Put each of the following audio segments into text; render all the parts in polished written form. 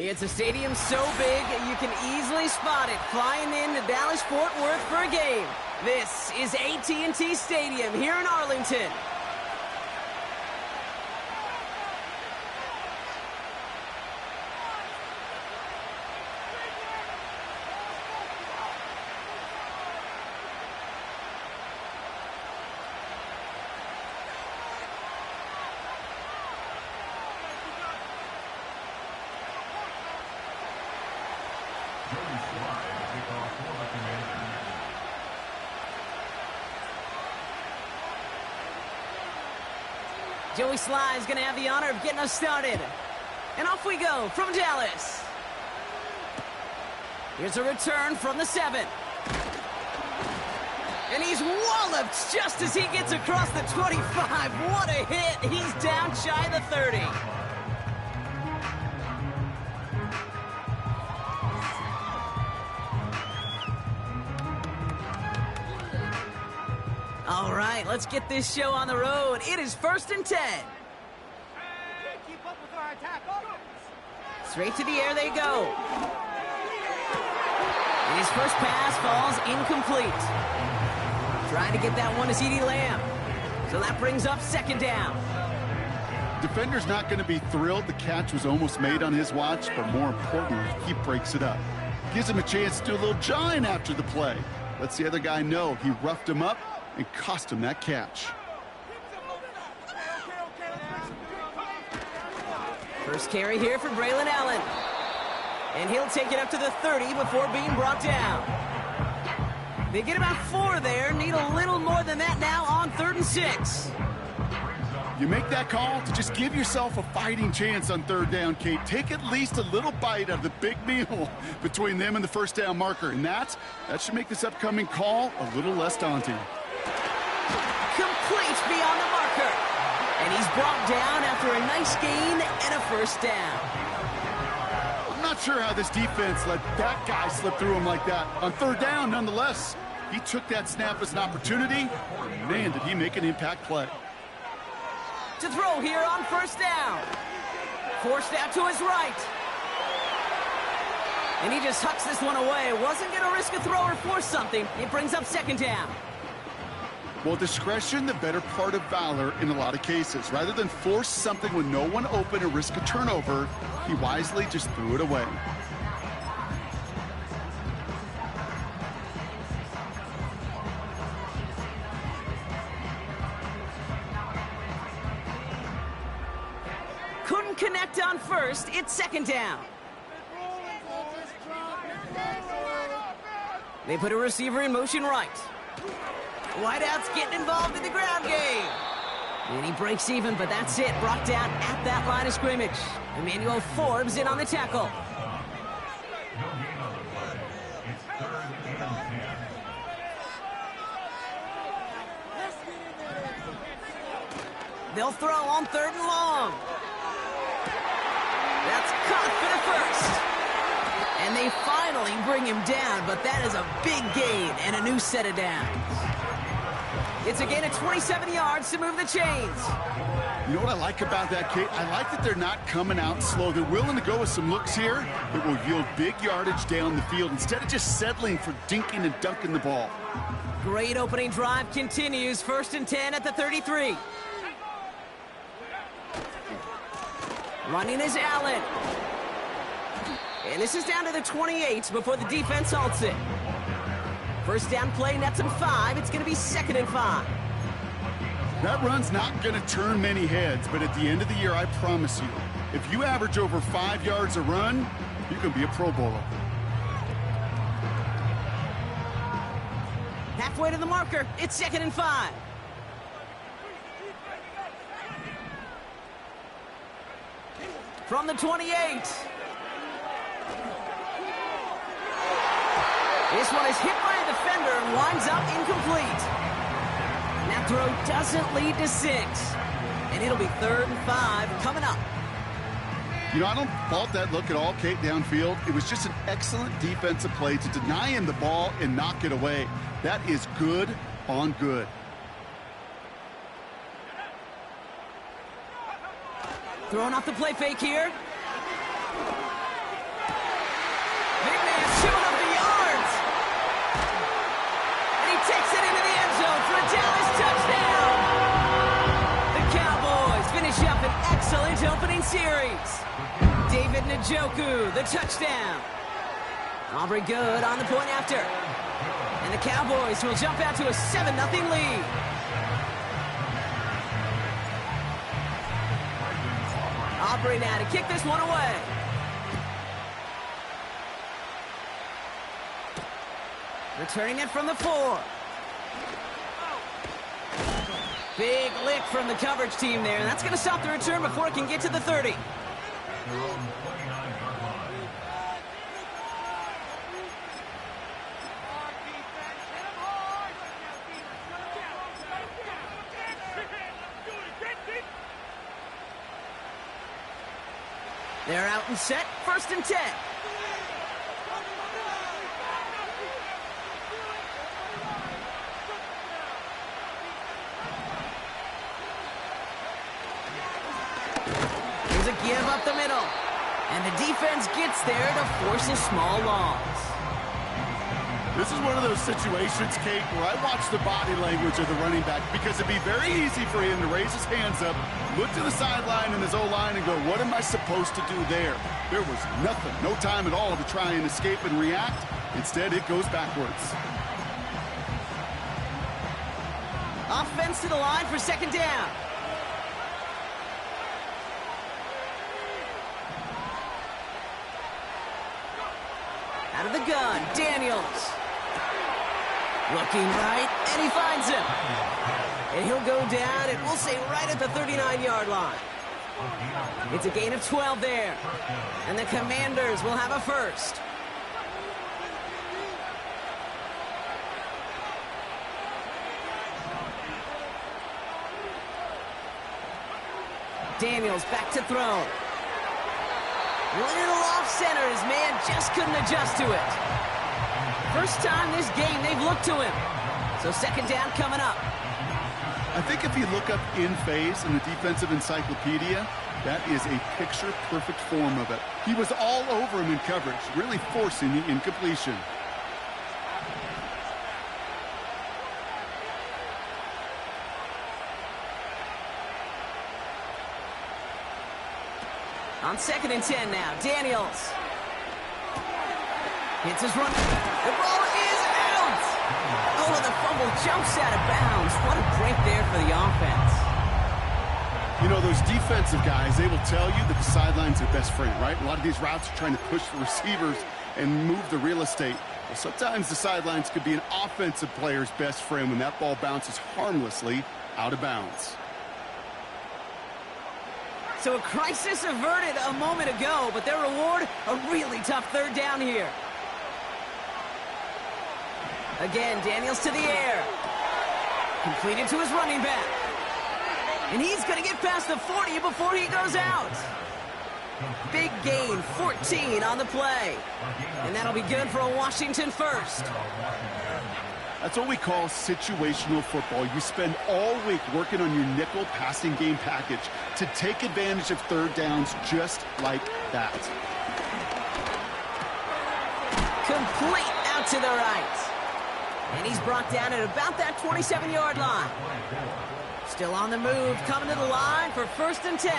It's a stadium so big you can easily spot it flying into Dallas-Fort Worth for a game. This is AT&T Stadium here in Arlington. Joey Sly is going to have the honor of getting us started. And off we go from Dallas. Here's a return from the 7. And he's walloped just as he gets across the 25. What a hit. He's down shy of the 30. All right, let's get this show on the road. It is 1st and 10. Keep up with our attack. Straight to the air they go. And his first pass falls incomplete. Trying to get that one to CeeDee Lamb. So that brings up 2nd down. Defender's not going to be thrilled the catch was almost made on his watch, but more importantly, he breaks it up. Gives him a chance to do a little jawing after the play. Lets the other guy know he roughed him up and cost him that catch. First carry here for Braylon Allen. And he'll take it up to the 30 before being brought down. They get about 4 there. Need a little more than that now on 3rd and 6. You make that call to just give yourself a fighting chance on 3rd down, Kate. Take at least a little bite out of the big meal between them and the 1st down marker. And that should make this upcoming call a little less daunting. Complete beyond the marker. And he's brought down after a nice gain and a 1st down. I'm not sure how this defense let that guy slip through him like that. On 3rd down, nonetheless, he took that snap as an opportunity. Man, did he make an impact play. To throw here on 1st down. Forced out to his right. And he just hucks this one away. Wasn't going to risk a throw or force something. It brings up 2nd down. Well, discretion, the better part of valor in a lot of cases. Rather than force something with no one open or risk a turnover, he wisely just threw it away. Couldn't connect on 1st. It's 2nd down. They put a receiver in motion right. Wideout's getting involved in the ground game. And he breaks even, but that's it. Brought down at that line of scrimmage. Emmanuel Forbes in on the tackle. They'll throw on 3rd and long. That's caught for the 1st. And they finally bring him down, but that is a big gain and a new set of downs. It's a gain of 27 yards to move the chains. You know what I like about that, Kate? I like that they're not coming out slow. They're willing to go with some looks here that will yield big yardage down the field instead of just settling for dinking and dunking the ball. Great opening drive continues. 1st and 10 at the 33. Running is Allen. And this is down to the 28 before the defense halts it. 1st down play nets him 5. It's going to be 2nd and 5. That run's not going to turn many heads, but at the end of the year, I promise you, if you average over 5 yards a run, you can be a Pro Bowler. Halfway to the marker. It's 2nd and 5. From the 28. This one is hit by a defender and winds up incomplete. And that throw doesn't lead to 6. And it'll be 3rd and 5 coming up. You know, I don't fault that look at all, Kate, downfield. It was just an excellent defensive play to deny him the ball and knock it away. That is good on good. Throwing off the play fake here. opening series. David Njoku, the touchdown. Aubrey good on the point after. And the Cowboys will jump out to a 7-0 lead. Aubrey now to kick this one away. Returning it from the 4. Big lick from the coverage team there. That's going to stop the return before it can get to the 30. They're out and set. 1st and 10. Here's a give up the middle. And the defense gets there to force a small loss. This is one of those situations, Kate, where I watch the body language of the running back because it'd be very easy for him to raise his hands up, look to the sideline and his O-line and go, what am I supposed to do there? There was nothing, no time at all to try and escape and react. Instead, it goes backwards. Offense to the line for 2nd down. Out of the gun, Daniels. Looking right, and he finds him. And he'll go down, and we'll say right at the 39-yard line. It's a gain of 12 there. And the Commanders will have a 1st. Daniels back to throw. Little off center. His man just couldn't adjust to it. First time this game they've looked to him. So 2nd down coming up. I think if you look up in phase in the defensive encyclopedia, that is a picture-perfect form of it. He was all over him in coverage, really forcing the incompletion. On 2nd and 10 now, Daniels. Hits his run. The ball is out! Oh, the fumble jumps out of bounds. What a break there for the offense. You know, those defensive guys, they will tell you that the sideline's their best friend, right? A lot of these routes are trying to push the receivers and move the real estate. Well, sometimes the sidelines could be an offensive player's best friend when that ball bounces harmlessly out of bounds. So a crisis averted a moment ago, but their reward, a really tough 3rd down here. Again, Daniels to the air. Completed to his running back. And he's going to get past the 40 before he goes out. Big gain, 14 on the play. And that'll be good for a Washington 1st. That's what we call situational football. You spend all week working on your nickel passing game package to take advantage of 3rd downs just like that. Complete out to the right. And he's brought down at about that 27-yard line. Still on the move, coming to the line for 1st and 10.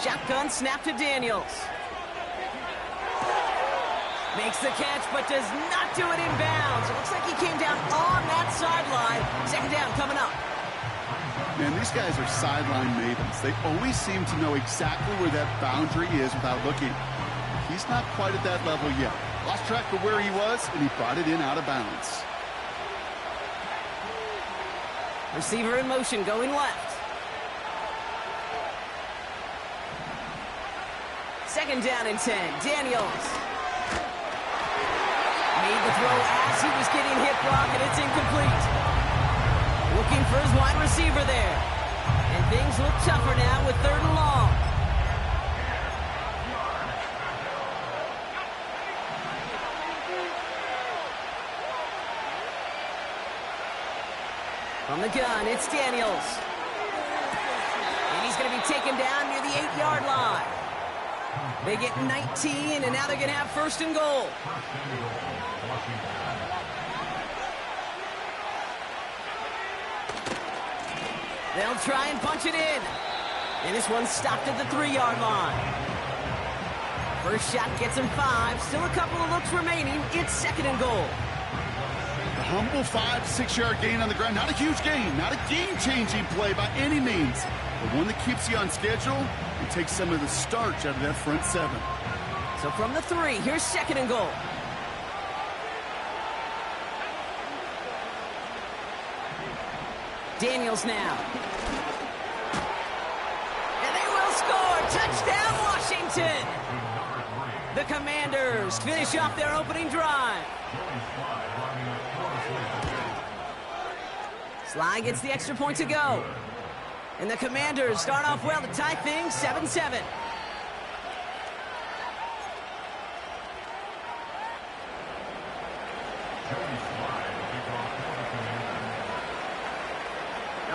Shotgun snap to Daniels. Makes the catch, but does not do it in bounds. It looks like he came down on that sideline. 2nd down coming up. Man, these guys are sideline mavens. They always seem to know exactly where that boundary is without looking. He's not quite at that level yet. Lost track of where he was, and he brought it in out of bounds. Receiver in motion, going left. 2nd down and 10. Daniels. Made the throw as he was getting hit block, and it's incomplete. Looking for his wide receiver there. And things look tougher now with 3rd and long. From the gun, it's Daniels. And he's going to be taken down near the 8-yard line. They get 19, and now they're going to have first and goal. They'll try and punch it in. And this one's stopped at the 3-yard line. First shot gets him 5. Still a couple of looks remaining. It's second and goal. The humble 5-6-yard gain on the ground. Not a huge gain. Not a game-changing play by any means. But one that keeps you on schedule and takes some of the starch out of that front 7. So from the 3, here's second and goal. Daniels now. And they will score. Touchdown, Washington. The Commanders finish off their opening drive. Sly gets the extra point to go. And the Commanders start off well to tie things 7-7.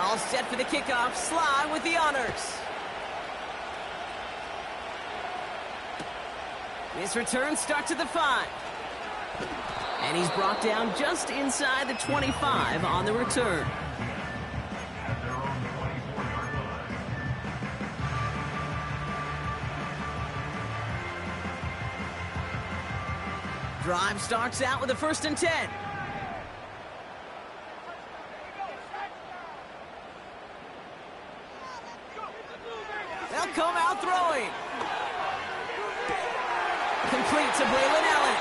All set for the kickoff. Sly with the honors. This return starts at the 5. And he's brought down just inside the 25 on the return. Drive starts out with a 1st and 10. They'll come out throwing. Complete to Braylon Allen.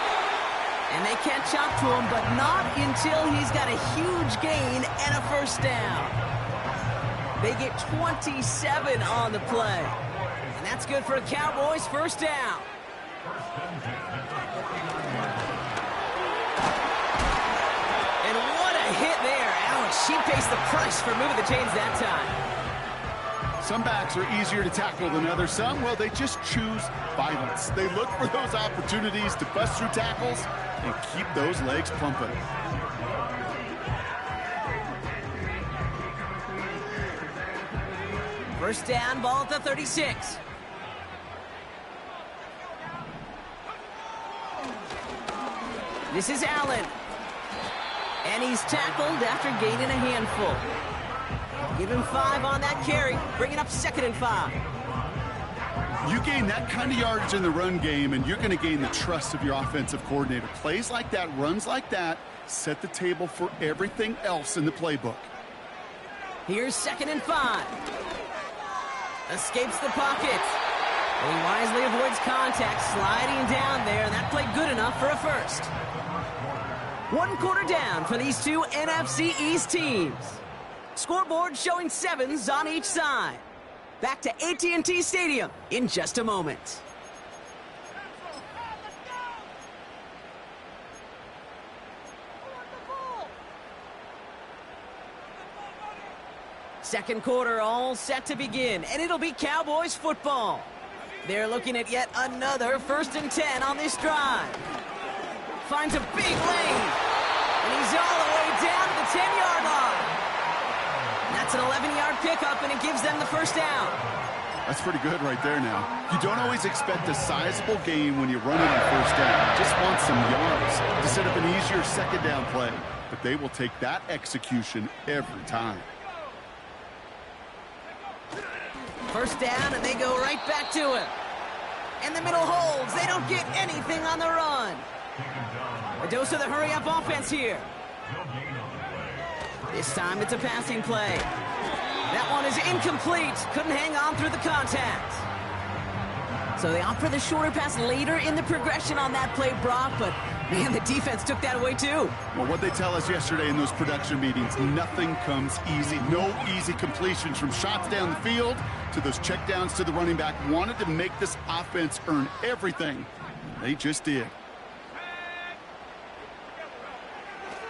And they catch up to him, but not until he's got a huge gain and a first down. They get 27 on the play. And that's good for a Cowboys first down. And what a hit there. Alex, she pays the price for moving the chains that time. Some backs are easier to tackle than others. Some, well, they just choose violence. They look for those opportunities to bust through tackles and keep those legs pumping. First down, ball at the 36. This is Allen. And he's tackled after gaining a handful. Give him 5 on that carry, bringing up 2nd and 5. You gain that kind of yardage in the run game, and you're going to gain the trust of your offensive coordinator. Plays like that, runs like that, set the table for everything else in the playbook. Here's 2nd and 5. Escapes the pocket. And he wisely avoids contact, sliding down there, and that played good enough for a first. 1 quarter down for these two NFC East teams. Scoreboard showing 7s on each side. Back to AT&T Stadium in just a moment. Second quarter all set to begin, and it'll be Cowboys football. They're looking at yet another 1st and 10 on this drive. Finds a big lane, and he's all the way down to the 10-yard line. That's an 11-yard pickup, and it gives them the first down. That's pretty good right there now. You don't always expect a sizable gain when you run it on first down. Just want some yards to set up an easier second down play. But they will take that execution every time. First down, and they go right back to him. And the middle holds. They don't get anything on the run. A dose of the hurry-up offense here. This time it's a passing play. That one is incomplete. Couldn't hang on through the contact. So they opt for the shorter pass later in the progression on that play, Brock, but man, the defense took that away too. Well, what they tell us yesterday in those production meetings, nothing comes easy. No easy completions from shots down the field to those checkdowns to the running back. Wanted to make this offense earn everything. They just did.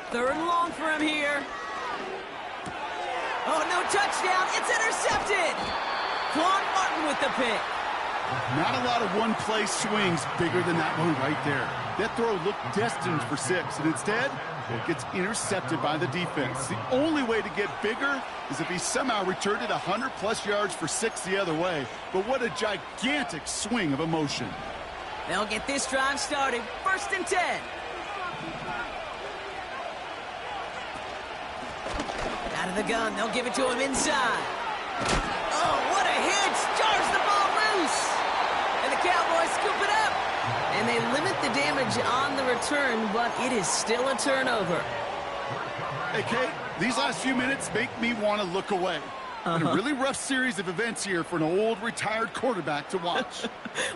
3rd and long for him here. Oh, no touchdown. It's intercepted. Quan Martin with the pick. Not a lot of one-play swings bigger than that one right there. That throw looked destined for 6, and instead, It gets intercepted by the defense. The only way to get bigger is if he somehow returned it 100-plus yards for 6 the other way. But what a gigantic swing of emotion. They'll get this drive started. 1st and 10. Out of the gun, they'll give it to him inside. Oh, what a hit! Jars the ball loose! And the Cowboys scoop it up! And they limit the damage on the return, but it is still a turnover. Hey, Kate, these last few minutes make me want to look away. Been a really rough series of events here for an old retired quarterback to watch.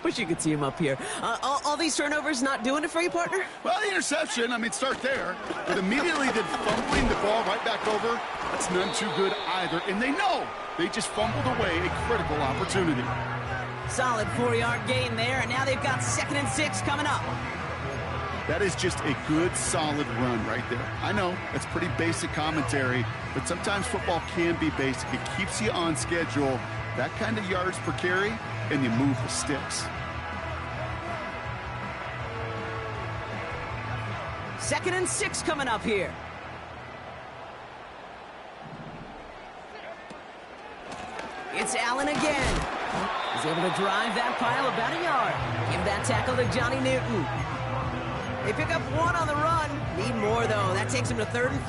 Wish you could see him up here. All these turnovers not doing it for you, partner? Well, the interception, start there. But immediately then fumbling the ball right back over, that's none too good either. And they know they just fumbled away a critical opportunity. Solid 4-yard gain there, and now they've got 2nd and 6 coming up. That is just a good, solid run right there. I know, that's pretty basic commentary, but sometimes football can be basic. It keeps you on schedule, that kind of yards per carry, and you move the sticks. 2nd and 6 coming up here. It's Allen again. He's able to drive that pile about a yard. Give that tackle to Johnny Newton. They pick up 1 on the run. Need more, though. That takes him to 3rd and 5.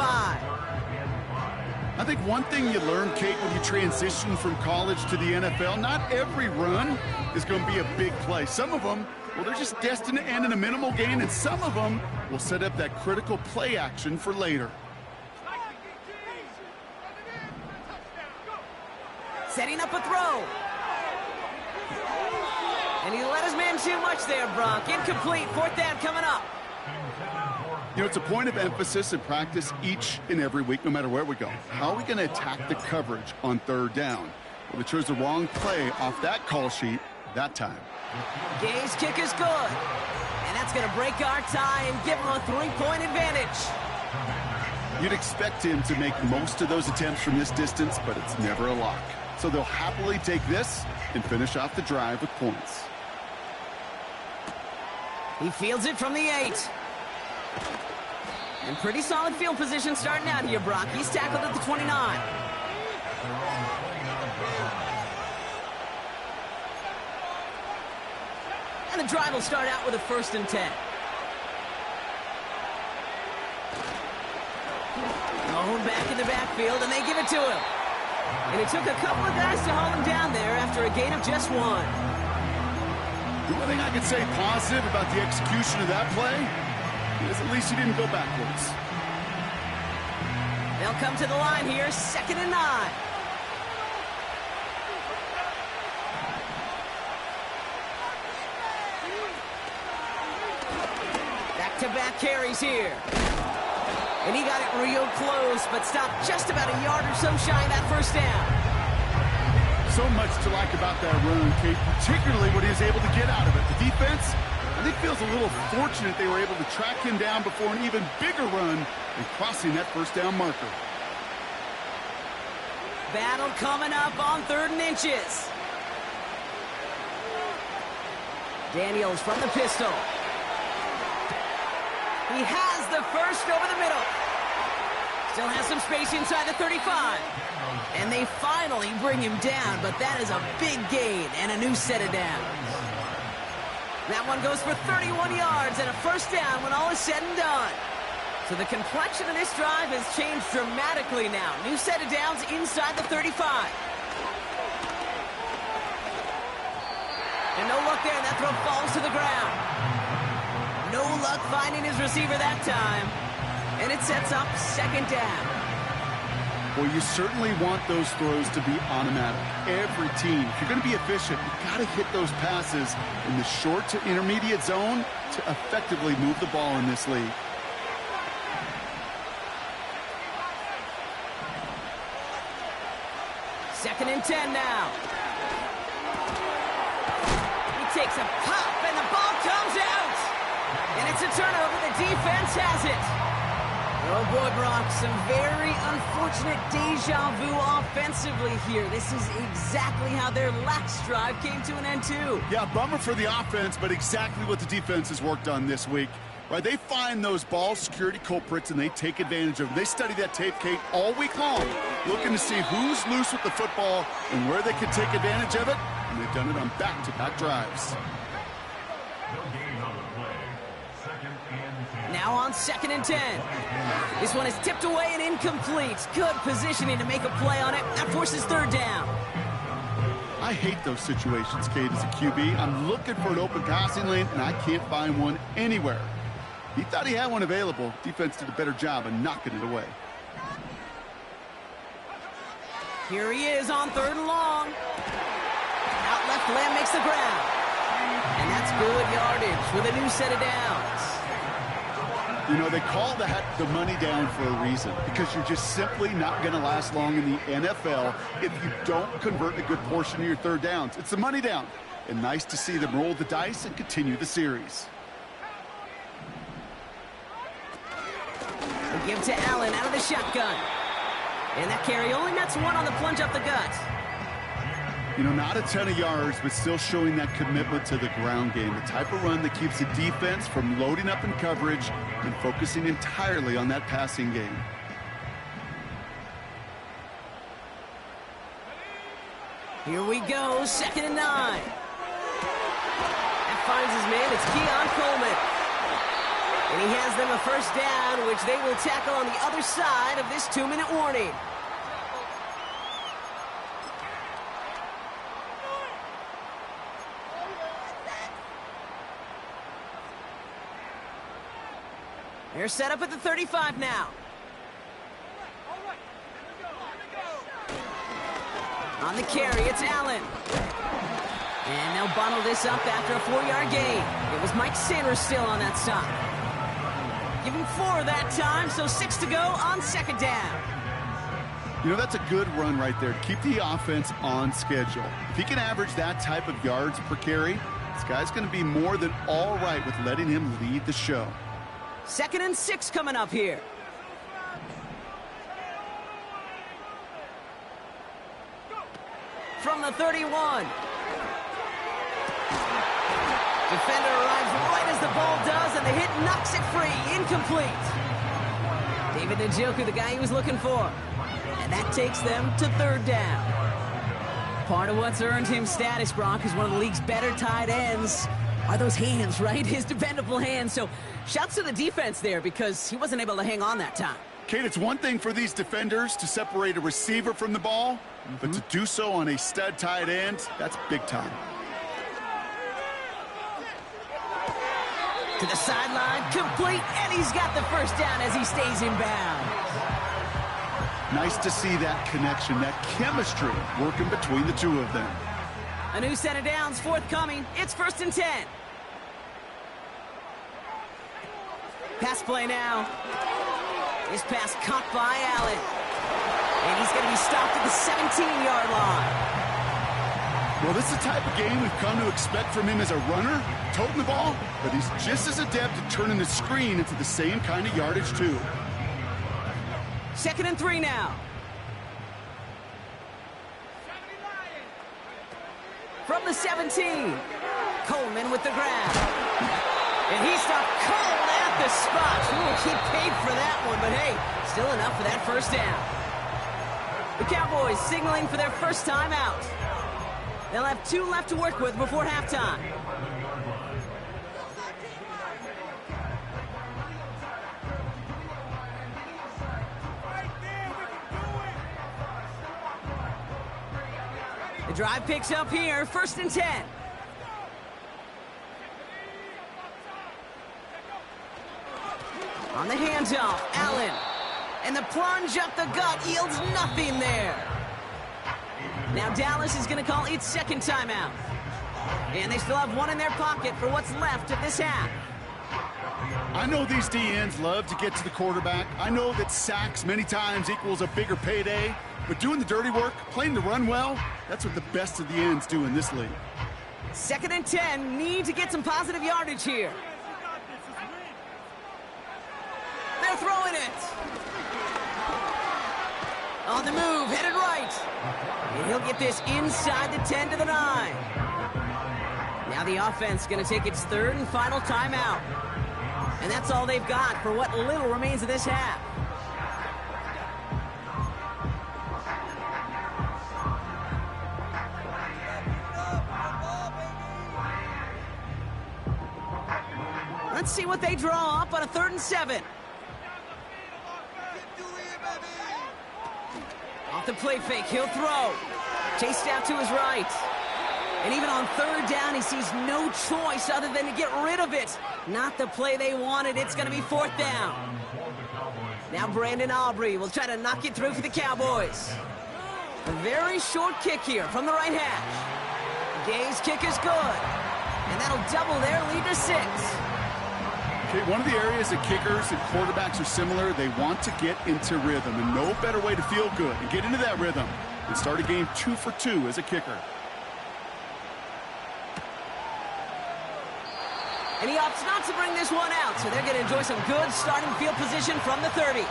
I think one thing you learn, Kate, when you transition from college to the NFL, not every run is going to be a big play. Some of them, well, they're just destined to end in a minimal gain, and some of them will set up that critical play action for later. Setting up a throw. And he let his man too much there, Brock. Incomplete. 4th down coming up. You know, it's a point of emphasis in practice each and every week, no matter where we go. How are we going to attack the coverage on 3rd down? Well, they chose the wrong play off that call sheet that time. Gay's kick is good. And that's going to break our tie and give him a 3-point advantage. You'd expect him to make most of those attempts from this distance, but it's never a lock. So they'll happily take this and finish off the drive with points. He fields it from the 8. And pretty solid field position starting out here, Brock. He's tackled at the 29. And the drive will start out with a 1st and 10. Mahone back in the backfield, and they give it to him. And it took a couple of guys to haul him down there after a gain of just 1. The one thing I could say positive about the execution of that play is at least he didn't go backwards. They'll come to the line here, 2nd and 9. Back-to-back carries here. And he got it real close, but stopped just about a yard or so shy of that 1st down. So much to like about that run, Kate, particularly what he was able to get out of it. The defense, I think, feels a little fortunate they were able to track him down before an even bigger run and crossing that 1st down marker. Battle coming up on 3rd and inches. Daniels from the pistol. He has the 1st over the middle. Still has some space inside the 35. And they finally bring him down, but that is a big gain and a new set of downs. That one goes for 31 yards and a 1st down when all is said and done. So the complexion of this drive has changed dramatically now. New set of downs inside the 35. And no luck there, and that throw falls to the ground. No luck finding his receiver that time. And it sets up 2nd down. Well, you certainly want those throws to be automatic. Every team, if you're going to be efficient, you've got to hit those passes in the short to intermediate zone to effectively move the ball in this league. Second and 10 now. He takes a pop, and the ball comes out. And it's a turnover. The defense has it. Oh, boy, Brock, some very unfortunate deja vu offensively here. This is exactly how their last drive came to an end, too. Yeah, bummer for the offense, but exactly what the defense has worked on this week. Right, they find those ball security culprits and they take advantage of them. They study that tape, Kate, all week long, looking to see who's loose with the football and where they can take advantage of it. And they've done it on back-to-back drives. Now on 2nd and 10. This one is tipped away and incomplete. Good positioning to make a play on it. That forces 3rd down. I hate those situations, Kate, as a QB. I'm looking for an open passing lane, and I can't find one anywhere. He thought he had one available. Defense did a better job of knocking it away. Here he is on 3rd and long. Out left, Lamb makes the ground. And that's good yardage with a new set of downs. You know, they call that the money down for a reason, because you're just simply not going to last long in the NFL if you don't convert a good portion of your 3rd downs. It's the money down. And nice to see them roll the dice and continue the series. They give to Allen out of the shotgun. And that carry only nets 1 on the plunge up the gut. You know, not a ton of yards, but still showing that commitment to the ground game. The type of run that keeps the defense from loading up in coverage and focusing entirely on that passing game. Here we go, 2nd and 9. That finds his man, it's Keon Coleman. And he has them a 1st down, which they will tackle on the other side of this 2-minute warning. They're set up at the 35 now. On the carry, it's Allen. And they'll bundle this up after a 4-yard gain. It was Mike Sanders still on that stop. Give him 4 that time, so 6 to go on 2nd down. You know, that's a good run right there. Keep the offense on schedule. If he can average that type of yards per carry, this guy's going to be more than all right with letting him lead the show. 2nd and 6 coming up here. From the 31. Defender arrives right as the ball does, and the hit knocks it free. Incomplete. David Njoku, the guy he was looking for. And that takes them to 3rd down. Part of what's earned him status, Gronk, is one of the league's better tight ends. Are those hands, right? His dependable hands. So shouts to the defense there, because he wasn't able to hang on that time. Kate, it's one thing for these defenders to separate a receiver from the ball, but to do so on a stud tight end, that's big time. To the sideline, complete, and he's got the 1st down as he stays in bounds. Nice to see that connection, that chemistry working between the two of them. A new set of downs forthcoming. It's 1st and 10. Pass play now. This pass caught by Allen. And he's going to be stopped at the 17-yard line. Well, this is the type of game we've come to expect from him as a runner, toting the ball, but he's just as adept at turning the screen into the same kind of yardage, too. 2nd and 3 now. From the 17, Coleman with the grab. And he stopped cold at the spot. Ooh, he paid for that one, but hey, still enough for that 1st down. The Cowboys signaling for their 1st time out. They'll have 2 left to work with before halftime. The drive picks up here, 1st and 10. On the handoff, Allen. And the plunge up the gut yields nothing there. Now Dallas is going to call its 2nd timeout. And they still have 1 in their pocket for what's left of this half. I know these DNs love to get to the quarterback. I know that sacks many times equals a bigger payday. But doing the dirty work, playing the run well, that's what the best of the ends do in this league. 2nd and 10, need to get some positive yardage here. They're throwing it. On the move, headed right. And he'll get this inside the 10 to the 9. Now the offense going to take its 3rd and final timeout. And that's all they've got for what little remains of this half. Let's see what they draw up on a 3rd and 7. Off the play fake, he'll throw. Chased out to his right. And even on 3rd down, he sees no choice other than to get rid of it. Not the play they wanted. It's going to be 4th down. Now Brandon Aubrey will try to knock it through for the Cowboys. A very short kick here from the right hash. Gay's kick is good. And that'll double their lead to 6. Okay, one of the areas that kickers and quarterbacks are similar, they want to get into rhythm. And no better way to feel good and get into that rhythm than start a game 2 for 2 as a kicker. And he opts not to bring this one out, so they're going to enjoy some good starting field position from the 30.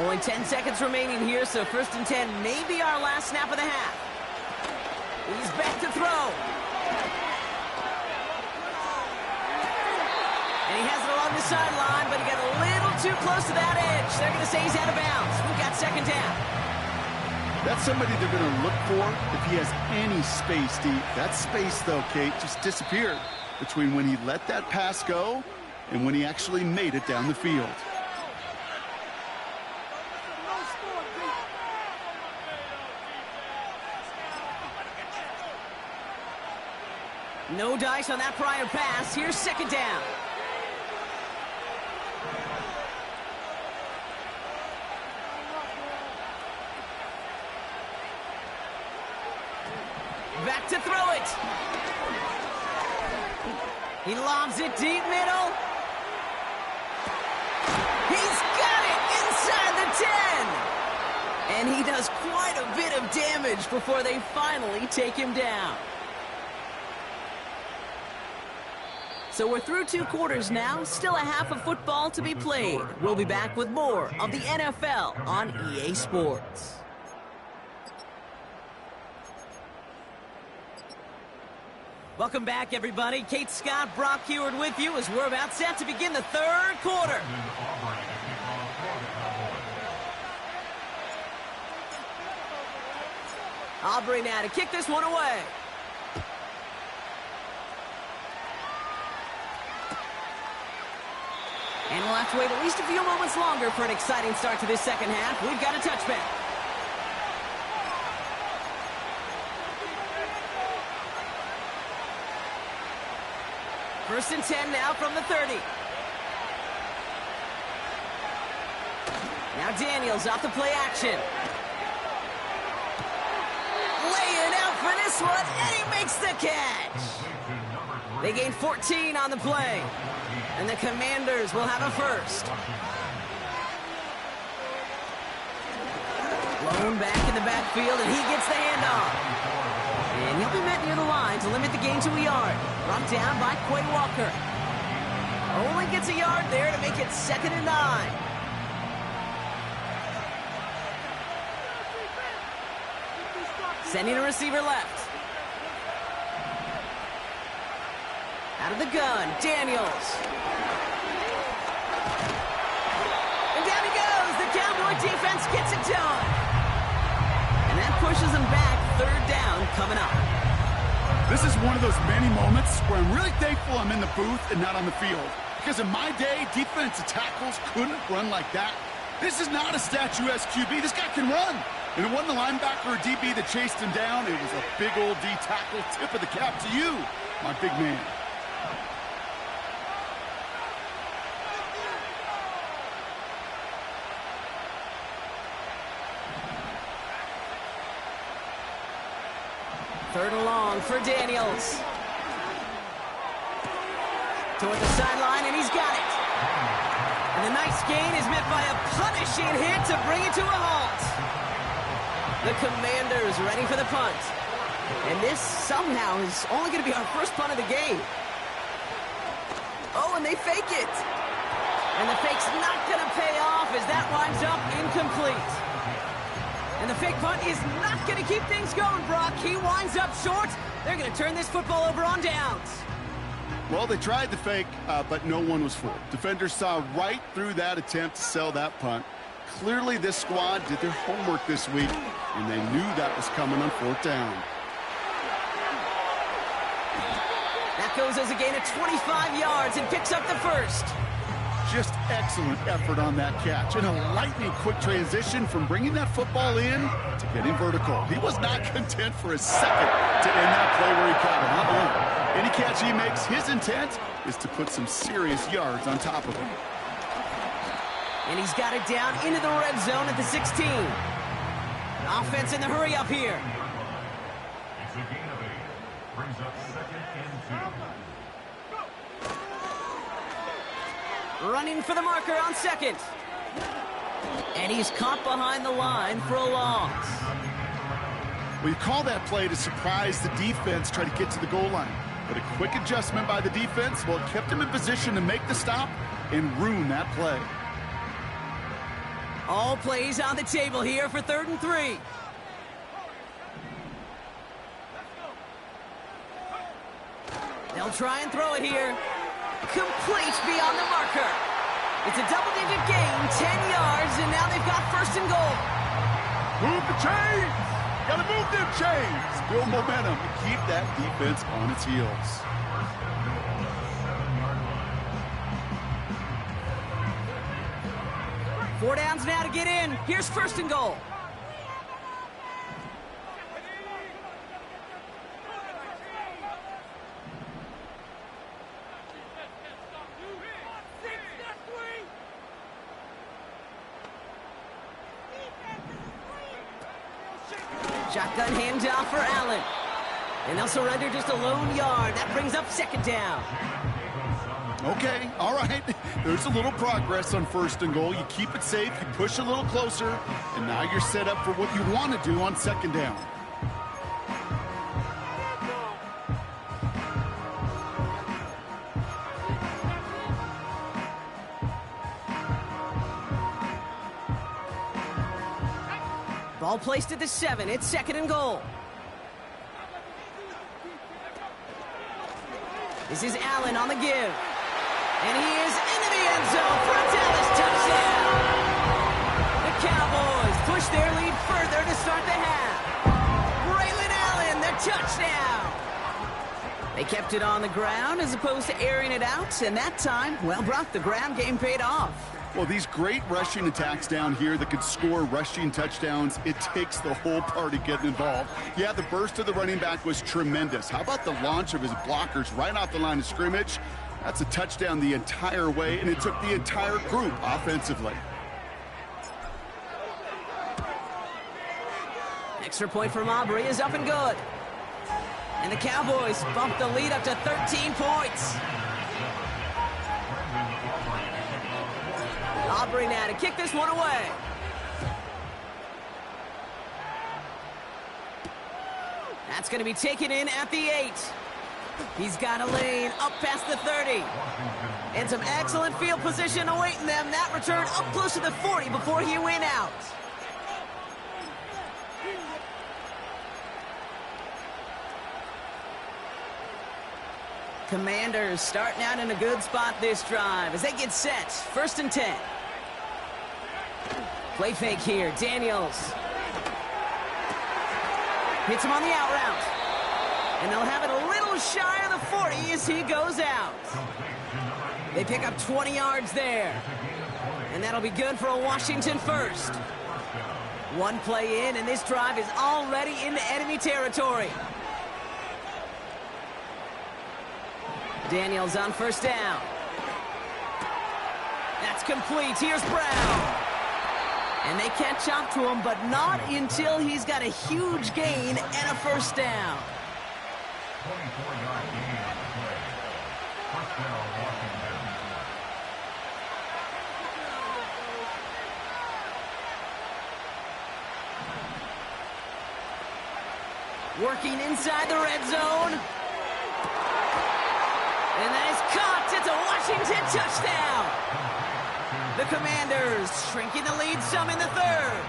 Only 10 seconds remaining here, so 1st and 10 may be our last snap of the half. He's back to throw. And he has it along the sideline, but he got a little too close to that edge. They're going to say he's out of bounds. We've got 2nd down. That's somebody they're going to look for if he has any space deep. That space, though, Kate, just disappeared between when he let that pass go and when he actually made it down the field. No dice on that prior pass. Here's 2nd down. Back to throw it. He lobs it deep middle. He's got it inside the 10. And he does quite a bit of damage before they finally take him down. So we're through 2 quarters now, still a half of football to be played. We'll be back with more of the NFL on EA Sports. Welcome back, everybody. Kate Scott, Brock Heward with you as we're about set to begin the 3rd quarter. Aubrey now to kick this one away. And we'll have to wait at least a few moments longer for an exciting start to this 2nd half. We've got a touchback. First and 10 now from the 30. Now Daniels off the play action. Laying out for this one, and he makes the catch. They gain 14 on the play, and the Commanders will have a first. Blown back in the backfield, and he gets the handoff. And he'll be met near the line to limit the gain to a yard. Brought down by Quay Walker. Only gets a yard there to make it 2nd and 9. Sending a receiver left. Out of the gun, Daniels. And down he goes. The Cowboy defense gets it done. And that pushes them back. 3rd down coming up. This is one of those many moments where I'm really thankful I'm in the booth and not on the field. Because in my day, defensive tackles couldn't run like that. This is not a statuesque QB. This guy can run. And it wasn't the linebacker or DB that chased him down. It was a big old D tackle. Tip of the cap to you, my big man. Third and long for Daniels. Toward the sideline, and he's got it. And the nice gain is met by a punishing hit to bring it to a halt. The Commanders ready for the punt. And this somehow is only going to be our first punt of the game. Oh, and they fake it. And the fake's not going to pay off as that winds up incomplete. And the fake punt is not going to keep things going, Brock. He winds up short. They're going to turn this football over on downs. Well, they tried the fake, but no one was fooled. Defenders saw right through that attempt to sell that punt. Clearly, this squad did their homework this week, and they knew that was coming on 4th down. That goes as a gain of 25 yards and picks up the first. Just excellent effort on that catch. And a lightning quick transition from bringing that football in to getting vertical. He was not content for a second to end that play where he caught it. Any catch he makes, his intent is to put some serious yards on top of him. And he's got it down into the red zone at the 16. Offense in the hurry up here. It's a gain of 8. Brings up 2nd and 2. Running for the marker on 2nd. And he's caught behind the line for a loss. Well, you call that play to surprise the defense, try to get to the goal line. But a quick adjustment by the defense, well, it kept him in position to make the stop and ruin that play. All plays on the table here for 3rd and 3. They'll try and throw it here. Complete beyond the marker. It's a double-digit gain, 10 yards, and now they've got 1st and goal. Move the chains! Gotta move them chains! Build momentum and keep that defense on its heels. Four downs now to get in. Here's 1st and goal. Shotgun handoff for Allen. And they'll surrender just a lone yard. That brings up 2nd down. Okay, all right. There's a little progress on 1st and goal. You keep it safe, you push a little closer, and now you're set up for what you want to do on 2nd down. Ball placed at the 7. It's 2nd and goal. This is Allen on the give. And he is into the end zone for a Dallas touchdown. The Cowboys push their lead further to start the half. Braylon Allen, the touchdown. They kept it on the ground as opposed to airing it out. And that time, well, Brock, the ground game paid off. Well, these great rushing attacks down here that could score rushing touchdowns, it takes the whole party getting involved. Yeah, the burst of the running back was tremendous. How about the launch of his blockers right off the line of scrimmage? That's a touchdown the entire way, and it took the entire group offensively. Extra point from Aubrey is up and good. And the Cowboys bump the lead up to 13 points. Aubrey now to kick this one away. That's going to be taken in at the 8. He's got a lane up past the 30. And some excellent field position awaiting them. That return up close to the 40 before he went out. Commanders starting out in a good spot this drive as they get set. 1st and 10. Play fake here. Daniels hits him on the out route. And they'll have it a little shy of the 40 as he goes out. They pick up 20 yards there. And that'll be good for a Washington first. One play in, and this drive is already into enemy territory. Daniels on 1st down. That's complete. Here's Brown. And they catch up to him, but not until he's got a huge gain and a 1st down. 24-yard gain on the play. 1st down, Washington. Working inside the red zone. And that is caught. It's a Washington touchdown. The Commanders shrinking the lead some in the 3rd.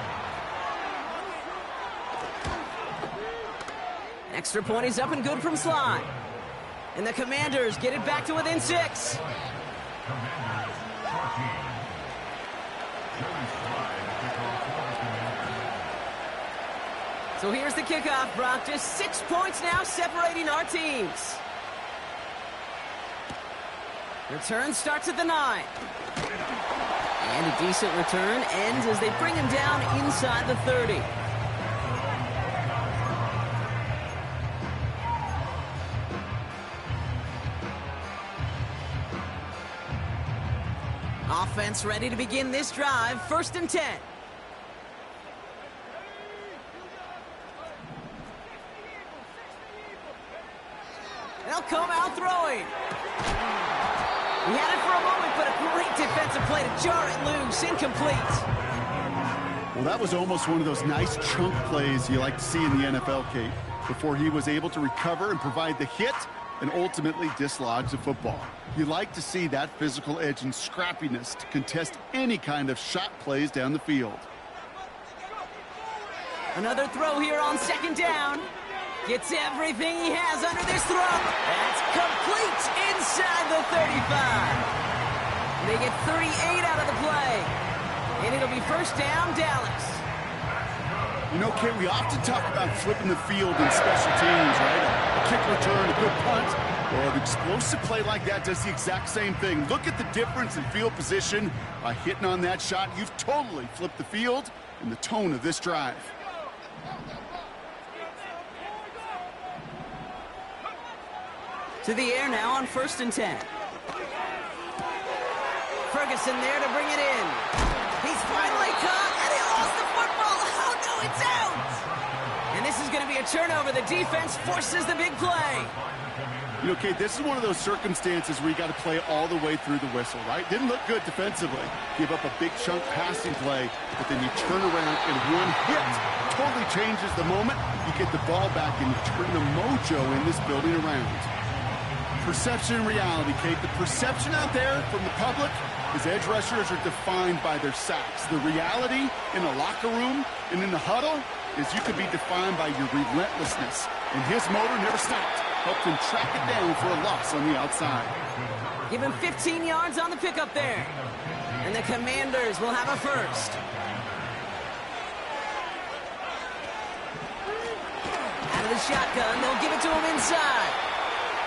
Extra point is up and good from Sly. And the Commanders get it back to within 6. Commanders 14. Joey Sly, the kickoff for the Commanders. So here's the kickoff, Brock. Just 6 points now separating our teams. Return starts at the 9. And a decent return ends as they bring him down inside the 30. Offense ready to begin this drive. 1st and 10. They'll come out throwing. He had it for a moment, but a great defensive play to jar it loose. Incomplete. Well, that was almost one of those nice chunk plays you like to see in the NFL, Kate, before he was able to recover and provide the hit and ultimately dislodge the football. You like to see that physical edge and scrappiness to contest any kind of shot plays down the field. Another throw here on 2nd down. Gets everything he has under this throw. That's complete inside the 35. They get 38 out of the play. And it'll be 1st down, Dallas. You know, Kate, we often talk about flipping the field in special teams, right? A kick return, a good punt. Well, an explosive play like that does the exact same thing. Look at the difference in field position. By hitting on that shot, you've totally flipped the field and the tone of this drive. To the air now on 1st and 10. Ferguson there to bring it in. He's finally caught, and he lost the football. Oh, no, it's out. And this is going to be a turnover. The defense forces the big play. You know, Kate, this is one of those circumstances where you got to play all the way through the whistle, right? Didn't look good defensively. Give up a big chunk passing play, but then you turn around and one hit totally changes the moment. You get the ball back and you turn the mojo in this building around. Perception and reality, Kate. The perception out there from the public is edge rushers are defined by their sacks. The reality in the locker room and in the huddle is you could be defined by your relentlessness. And his motor never stopped. Helped him track it down for a loss on the outside. Give him 15 yards on the pickup there. And the Commanders will have a 1st. Out of the shotgun, they'll give it to him inside.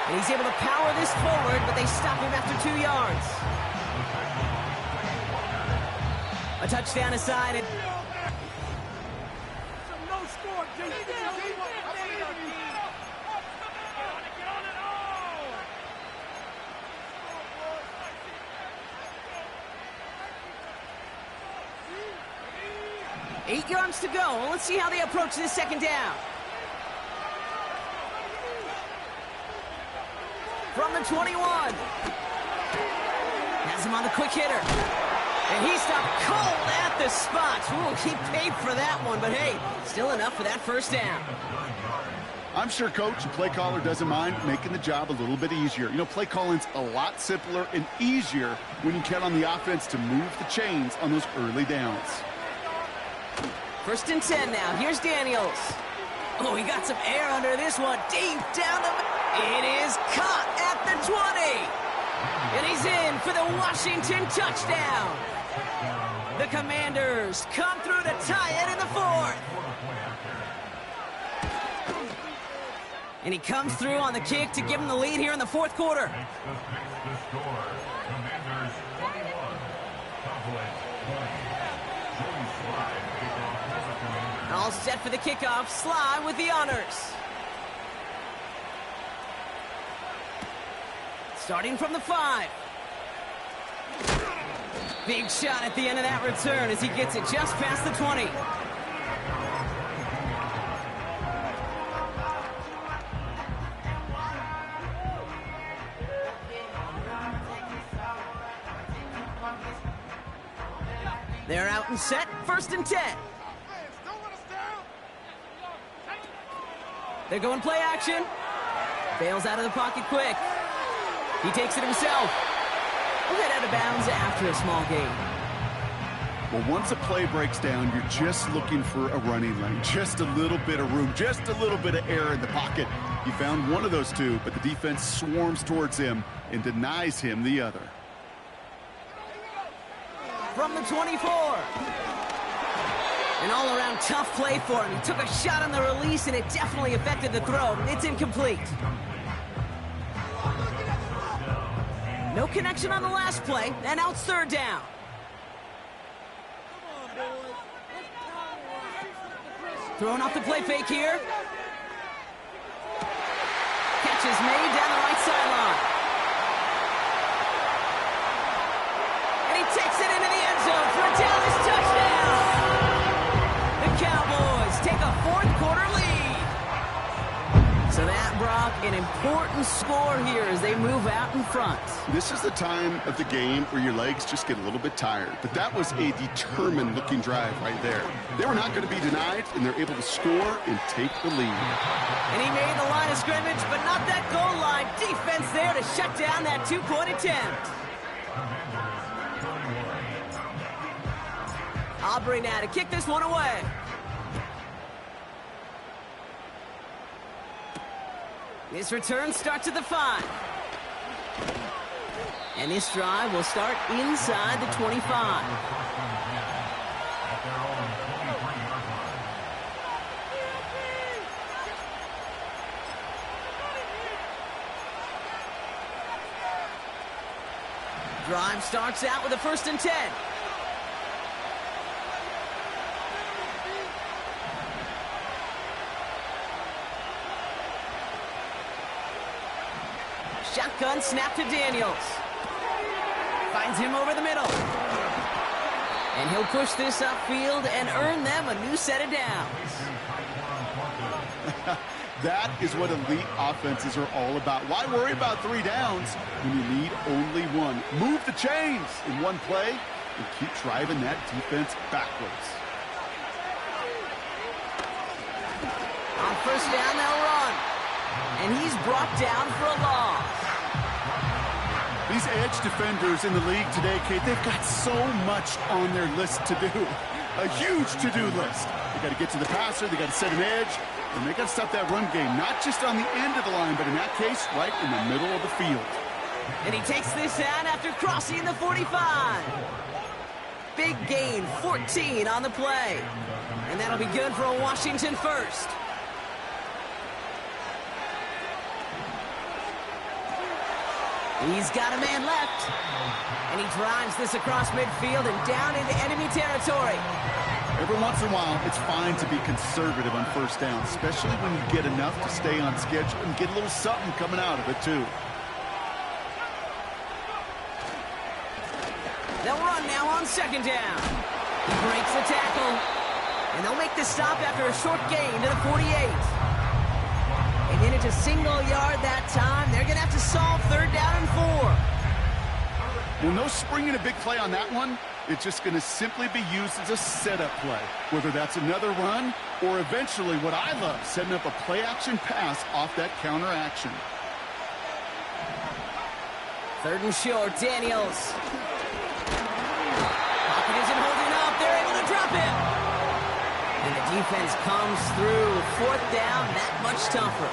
And he's able to power this forward, but they stop him after 2 yards. A touchdown aside. And No score, Eight yards to go. Let's see how they approach this 2nd down. From the 21. Has him on the quick hitter. And he stopped cold at the spot. Ooh, he paid for that one, but hey, still enough for that 1st down. I'm sure Coach and play caller doesn't mind making the job a little bit easier. You know, play calling's a lot simpler and easier when you count on the offense to move the chains on those early downs. 1st and 10 now. Here's Daniels. Oh, he got some air under this one. Deep down the... It is caught at the 20. And he's in for the Washington touchdown. The Commanders come through to tie it in the 4th. And he comes through on the kick to give him the lead here in the 4th quarter. The score. Commanders 21. Cowboys 20. Joey Sly, the kickoff for the Commanders. All set for the kickoff. Sly with the honors. Starting from the 5. Big shot at the end of that return as he gets it just past the 20. They're out and set. 1st and 10. They're going play action. Bails out of the pocket quick. He takes it himself. He'll head out of bounds after a small gain. Well, once a play breaks down, you're just looking for a running lane, just a little bit of room, just a little bit of air in the pocket. He found one of those two, but the defense swarms towards him and denies him the other. From the 24. An all-around tough play for him. He took a shot on the release, and it definitely affected the throw. It's incomplete. No connection on the last play, and now it's third down. Throwing off the play fake here. Catch is made down the right sideline. And he takes it into the end zone for a Dallas touchdown. The Cowboys take a fourth-quarter lead. So that, Brock, an important score here as they move out in front. This is the time of the game where your legs just get a little bit tired. But that was a determined-looking drive right there. They were not going to be denied, and they're able to score and take the lead. And he made the line of scrimmage, but not that goal line. Defense there to shut down that two-point attempt. Aubrey now to kick this one away. This return starts at the 5. And this drive will start inside the 25. Drive starts out with a 1st and 10. Shotgun snap to Daniels. Finds him over the middle. And he'll push this upfield and earn them a new set of downs. That is what elite offenses are all about. Why worry about 3 downs when you need only one? Move the chains in one play and keep driving that defense backwards. On 1st down, they'll run. And he's brought down for a loss. These edge defenders in the league today, Kate, they've got so much on their list to do. A huge to-do list. They got to get to the passer, they got to set an edge, and they got to stop that run game, not just on the end of the line, but in that case, right in the middle of the field. And he takes this down after crossing the 45. Big gain, 14 on the play. And that'll be good for a Washington first. He's got a man left. And he drives this across midfield and down into enemy territory. Every once in a while, it's fine to be conservative on 1st down, especially when you get enough to stay on schedule and get a little something coming out of it, too. They'll run now on 2nd down. He breaks the tackle. And they'll make the stop after a short gain to the 48. And in it to single yard that time. They're going to have to solve 3rd down and 4. Well, no springing a big play on that one. It's just going to simply be used as a setup play, whether that's another run or eventually what I love, setting up a play-action pass off that counter action. 3rd and short, Daniels. Pocket isn't holding up. They're able to drop him. And the defense comes through. 4th down, that much tougher.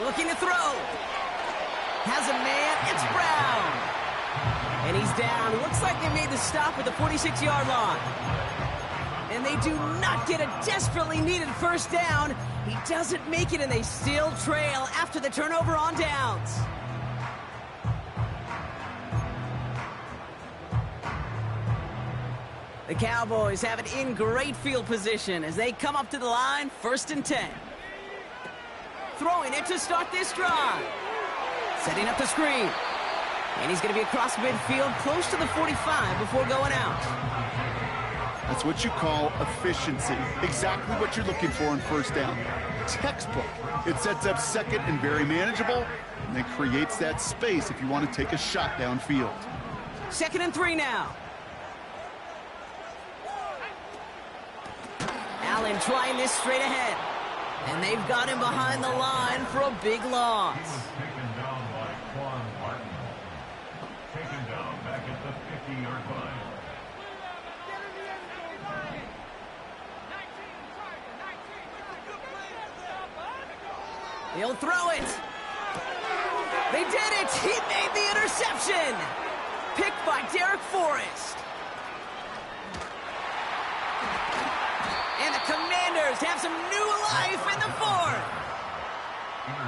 Looking to throw. Has a man. It's Brown. And he's down. Looks like they made the stop at the 46-yard line. And they do not get a desperately needed 1st down. He doesn't make it, and they still trail after the turnover on downs. The Cowboys have it in great field position as they come up to the line, 1st and 10. Throwing it to start this drive. Setting up the screen. And he's going to be across midfield, close to the 45 before going out. That's what you call efficiency. Exactly what you're looking for on first down. Textbook. It sets up second and very manageable, and then creates that space if you want to take a shot downfield. 2nd and 3 now. Allen trying this straight ahead. And they've got him behind the line for a big loss. Taken down by Quan Martin. Taken down back at the 50-yard line. He'll throw it. They did it. He made the interception. Picked by Derek Forrest. And the Commanders have some new life in the 4th.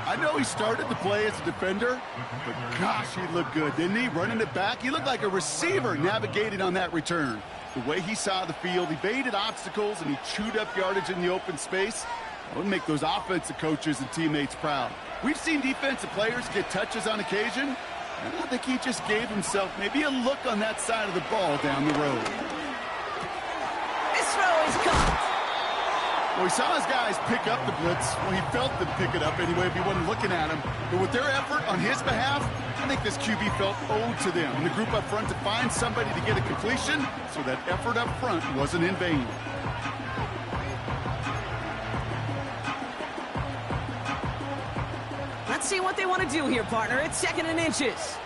I know he started the play as a defender, but gosh, he looked good, didn't he? Running it back, he looked like a receiver navigating on that return. The way he saw the field, he evaded obstacles, and he chewed up yardage in the open space. That would make those offensive coaches and teammates proud. We've seen defensive players get touches on occasion, and I think he just gave himself maybe a look on that side of the ball down the road. This throw is caught. Well, he saw his guys pick up the blitz. Well, he felt them pick it up anyway if he wasn't looking at him. But with their effort on his behalf, I think this QB felt owed to them and the group up front to find somebody to get a completion, so that effort up front wasn't in vain. Let's see what they want to do here, partner. It's 2nd and inches.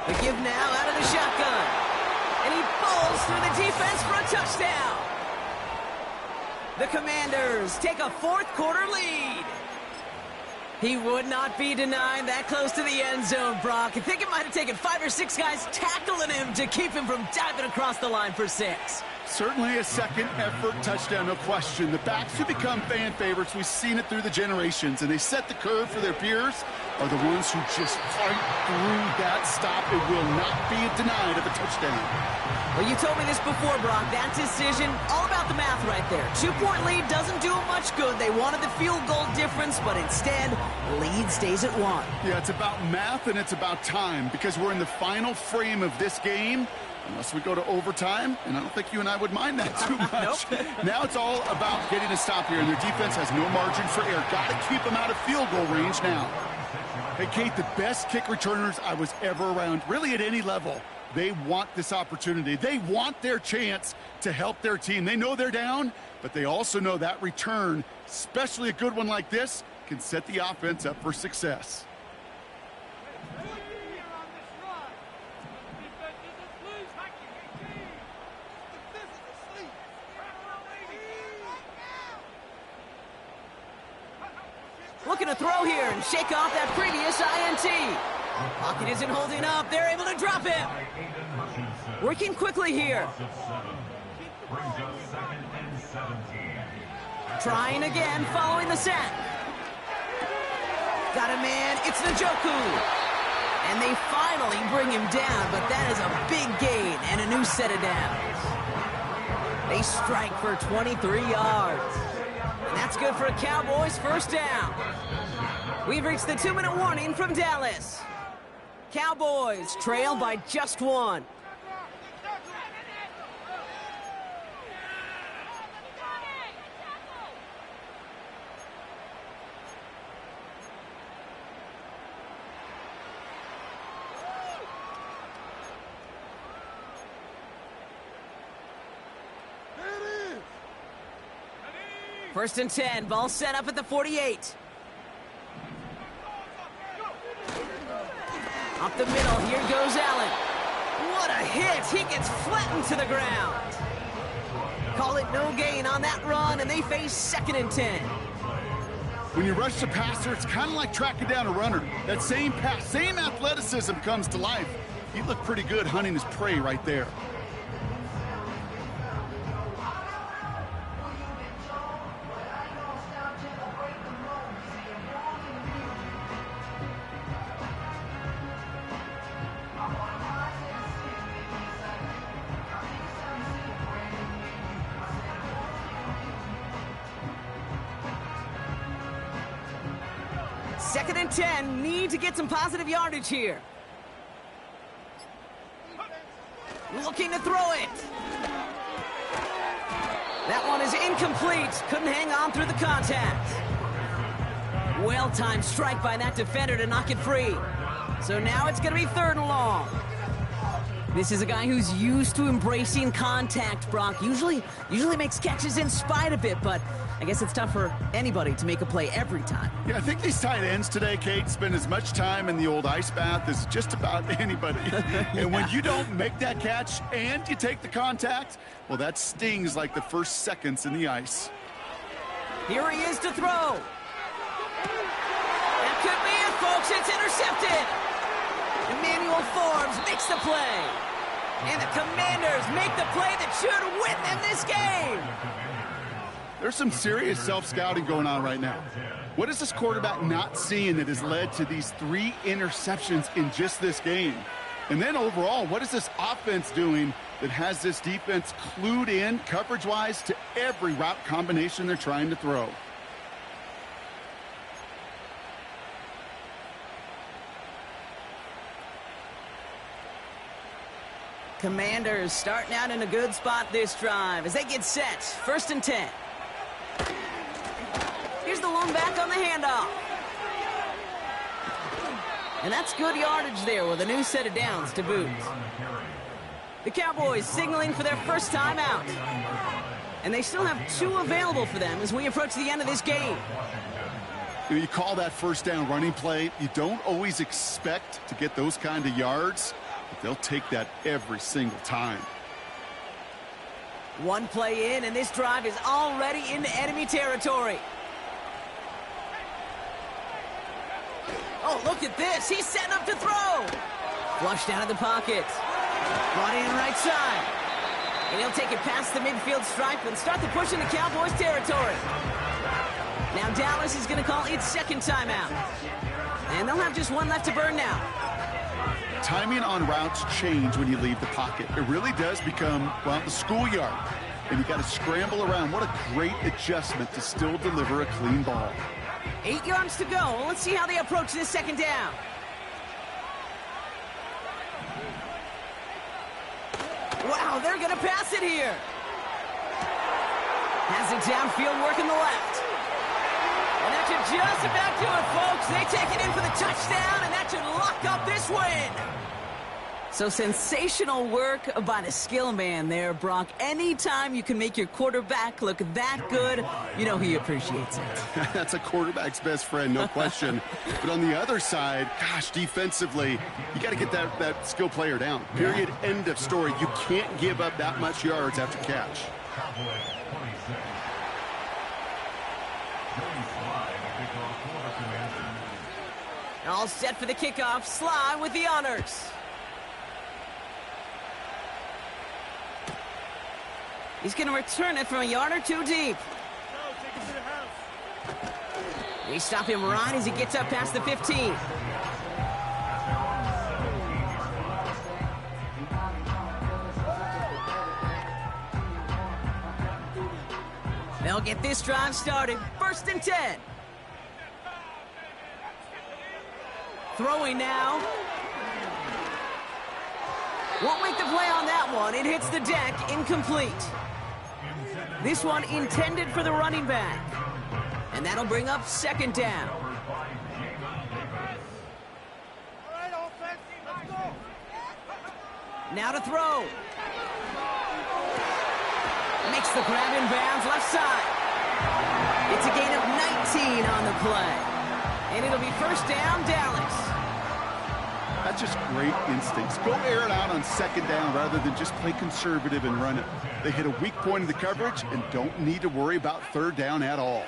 The give now out of the shotgun. And he pulls through the defense for a touchdown. The Commanders take a 4th quarter lead. He would not be denied that close to the end zone, Brock. I think it might have taken 5 or 6 guys tackling him to keep him from diving across the line for 6. Certainly a second effort touchdown, no question. The backs who become fan favorites, we've seen it through the generations, and they set the curve for their peers, are the ones who just fight through that stop. It will not be denied of a touchdown. Well, you told me this before, Brock. That decision, all about the math right there. 2-point lead doesn't do them much good. They wanted the field goal difference, but instead, lead stays at 1. Yeah, it's about math and it's about time, because we're in the final frame of this game. Unless we go to overtime, and I don't think you and I would mind that too much. Now it's all about getting a stop here, and their defense has no margin for error. Got to keep them out of field goal range now. Hey, Kate, the best kick returners I was ever around, really at any level, they want this opportunity. They want their chance to help their team. They know they're down, but they also know that return, especially a good one like this, can set the offense up for success. Looking to throw here and shake off that previous INT. Pocket isn't holding up. They're able to drop him. Working quickly here. Trying again following the sack. Got a man. It's Njoku. And they finally bring him down, but that is a big gain and a new set of downs. They strike for 23 yards. And that's good for a Cowboys first down. We've reached the 2-minute warning from Dallas. Cowboys trail by just 1. First and 10, ball set up at the 48. Up the middle, here goes Allen. What a hit, he gets flattened to the ground. Call it no gain on that run, and they face 2nd and 10. When you rush the passer, it's kind of like tracking down a runner. That same pass, same athleticism comes to life. He looked pretty good hunting his prey right there. 2nd and 10. Need to get some positive yardage here. Looking to throw it. That one is incomplete. Couldn't hang on through the contact. Well-timed strike by that defender to knock it free. So now it's going to be 3rd and long. This is a guy who's used to embracing contact, Brock. Usually makes catches in spite of it, but I guess it's tough for anybody to make a play every time. Yeah, I think these tight ends today, Kate, spend as much time in the old ice bath as just about anybody. And when you don't make that catch and you take the contact, well, that stings like the first seconds in the ice. Here he is to throw. That could be it, folks. It's intercepted. Emmanuel Forbes makes the play. And the Commanders make the play that should win them this game. There's some serious self-scouting going on right now. What is this quarterback not seeing that has led to these 3 interceptions in just this game? And then overall, what is this offense doing that has this defense clued in coverage-wise to every route combination they're trying to throw? Commanders starting out in a good spot this drive as they get set. 1st and 10. Here's the lone back on the handoff. And that's good yardage there with a new set of downs to boot. The Cowboys signaling for their first time out. And they still have 2 available for them as we approach the end of this game. You call that first down running play. You don't always expect to get those kind of yards, but they'll take that every single time. 1 play in, and this drive is already into enemy territory. Oh, look at this. He's setting up to throw. Flushed out of the pocket. Brought in right side. And he'll take it past the midfield stripe and start the push into Cowboys territory. Now Dallas is going to call its 2nd timeout. And they'll have just 1 left to burn now. Timing on routes change when you leave the pocket. It really does become, well, the schoolyard. And you got to scramble around. What a great adjustment to still deliver a clean ball. 8 yards to go. Let's see how they approach this 2nd down. Wow, they're going to pass it here. Has it downfield, working the left. And that should just about do it, folks. They take it in for the touchdown, and that should lock up this win. So sensational work by the skill man there, Brock. Anytime you can make your quarterback look that good, you know he appreciates it. That's a quarterback's best friend, no question. But on the other side, gosh, defensively, you got to get that skill player down. Period. End of story. You can't give up that much yards after catch. All set for the kickoff. Sly with the honors. He's going to return it from a yard or 2 deep. We stop him right as he gets up past the 15. They'll get this drive started. 1st and 10. Throwing now. Won't make the play on that one. It hits the deck, incomplete. This one intended for the running back. And that'll bring up 2nd down. All right, offense, let's go. Now to throw. Makes the grab in bounds left side. It's a gain of 19 on the play. And it'll be 1st down, Dallas. That's just great instincts. Go air it out on 2nd down rather than just play conservative and run it. They hit a weak point in the coverage and don't need to worry about 3rd down at all.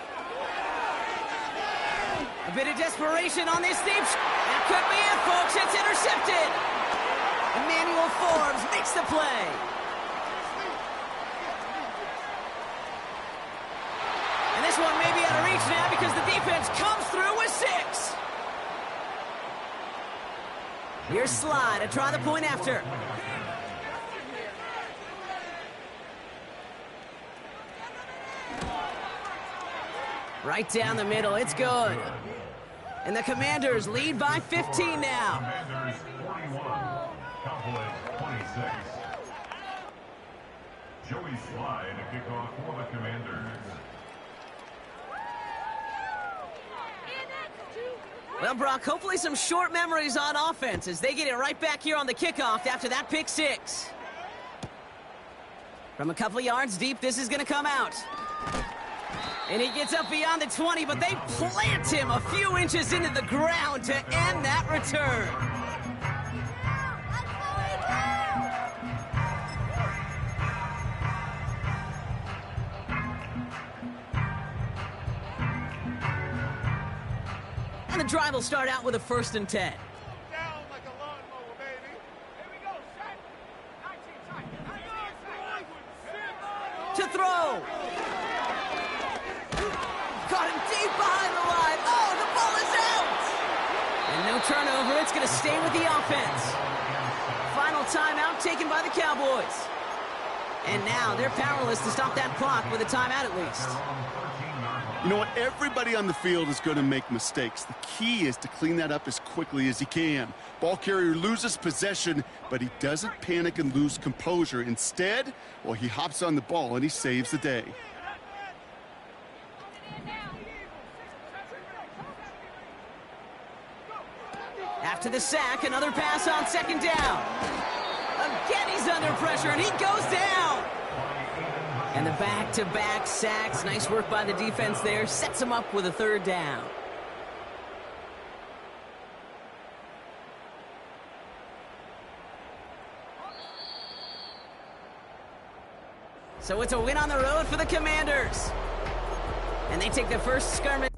A bit of desperation on this deep. That could be it, folks. It's intercepted. Emmanuel Forbes makes the play. And this one may be out of reach now because the defense comes through with 6. Here's Sly to try the point after. Right down the middle. It's good. And the Commanders lead by 15 now. Commanders 41, Cowboys 26. Joey Slide to kick off for the Commanders. Well, Brock, hopefully some short memories on offense as they get it right back here on the kickoff after that pick six. From a couple yards deep, this is going to come out. And he gets up beyond the 20, but they plant him a few inches into the ground to end that return. And the drive will start out with a 1st and 10. Down like a lawnmower, baby. Here we go, set. 19 tight. To throw. Caught him deep behind the line. Oh, the ball is out. And no turnover. It's going to stay with the offense. Final timeout taken by the Cowboys. And now they're powerless to stop that clock with a timeout at least. You know what? Everybody on the field is going to make mistakes. The key is to clean that up as quickly as he can. Ball carrier loses possession, but he doesn't panic and lose composure. Instead, well, he hops on the ball and he saves the day. After the sack, another pass on 2nd down. Again, he's under pressure, and he goes down. And the back-to-back sacks. Nice work by the defense there. Sets him up with a 3rd down. So it's a win on the road for the Commanders. And they take the first skirmish